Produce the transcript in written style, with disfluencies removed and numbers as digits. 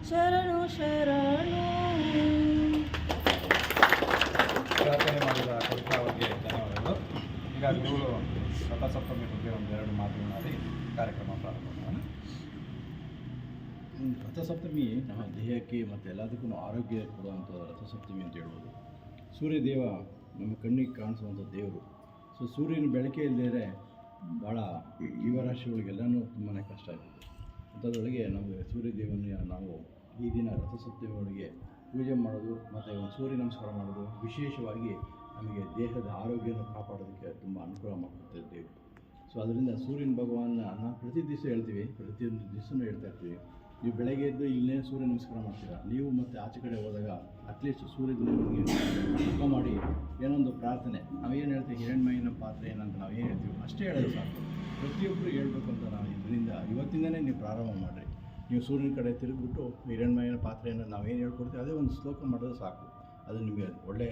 ಶರಣು ಶರಣು. ಪ್ರಾರ್ಥನೆ ಮಾಡಿದ ಕವಿತಾ ಅವರಿಗೆ ಧನ್ಯವಾದಗಳು. ಈಗ ಗುರುಗಳು ರಥಸಪ್ತಮಿ ಬಗ್ಗೆ ಒಂದೆರಡು ಮಾತುಗಳನ್ನಾಡಿ ಕಾರ್ಯಕ್ರಮ ಪ್ರಾರಂಭ ಮಾಡೋಣ. ರಥಸಪ್ತಮಿ ನಮ್ಮ ದೇಹಕ್ಕೆ ಮತ್ತು ಎಲ್ಲದಕ್ಕೂ ಆರೋಗ್ಯ ಕೊಡುವಂಥ ರಥಸಪ್ತಮಿ ಅಂತ ಹೇಳ್ಬೋದು. ಸೂರ್ಯದೇವ ನಮ್ಮ ಕಣ್ಣಿಗೆ ಕಾಣಿಸುವಂಥ ದೇವರು. ಸೊ ಸೂರ್ಯನ ಬೆಳಕೆ ಇಲ್ಲದೇ ಭಾಳ ಜೀವರಾಶಿಗಳಿಗೆಲ್ಲನೂ ತುಂಬಾ ಕಷ್ಟ ಆಗಿದೆ. ಅಂಥದ್ರೊಳಗೆ ನಮಗೆ ಸೂರ್ಯದೇವನ ನಾವು ಈ ದಿನ ರಥಸಪ್ತಮಿ ಒಳಗೆ ಪೂಜೆ ಮಾಡೋದು ಮತ್ತು ಒಂದು ಸೂರ್ಯ ನಮಸ್ಕಾರ ಮಾಡೋದು ವಿಶೇಷವಾಗಿ ನಮಗೆ ದೇಹದ ಆರೋಗ್ಯನ ಕಾಪಾಡೋದಕ್ಕೆ ತುಂಬ ಅನುಕೂಲ ಮಾಡ್ಕೊಡ್ತದೆ ದೇವರು. ಸೊ ಅದರಿಂದ ಸೂರ್ಯನ ಭಗವಾನ್ನ ನಾವು ಪ್ರತಿ ದಿವಸ ಹೇಳ್ತೀವಿ, ಪ್ರತಿಯೊಂದು ದಿವಸನೂ ಹೇಳ್ತಾ ಇರ್ತೀವಿ. ನೀವು ಬೆಳಗ್ಗೆ ಎದ್ದು ಇಲ್ಲೇ ಸೂರ್ಯ ನಮಸ್ಕಾರ ಮಾಡ್ತೀರಾ, ನೀವು ಮತ್ತು ಆಚೆ ಕಡೆ ಹೋದಾಗ ಅಟ್ಲೀಸ್ಟ್ ಸೂರ್ಯದೇವನಿಗೆ ಮುಖ ಮಾಡಿ ಏನೊಂದು ಪ್ರಾರ್ಥನೆ ನಾವೇನು ಹೇಳ್ತೀವಿ, ಹಿರಣ್ಮಯ್ಯನ ಪಾತ್ರೆ ಏನಂತ ನಾವೇನು ಹೇಳ್ತೀವಿ ಅಷ್ಟೇ ಹೇಳೋದು ಸಾಕು. ಪ್ರತಿಯೊಬ್ಬರು ಹೇಳ್ಬೇಕು ಅಂತ ನಾವು ಇದರಿಂದ ಇವತ್ತಿಂದನೇ ನೀವು ಪ್ರಾರಂಭ ಮಾಡಿರಿ. ನೀವು ಸೂರ್ಯನ ಕಡೆ ತಿರುಗಿಬಿಟ್ಟು ಹಿರಣ್ಮಯ್ಯನ ಪಾತ್ರೆಯನ್ನು ನಾವೇನು ಹೇಳ್ಕೊಡ್ತೀವಿ ಅದೇ ಒಂದು ಶ್ಲೋಕ ಮಾಡೋದು ಸಾಕು. ಅದು ನಿಮಗೆ ಒಳ್ಳೆಯ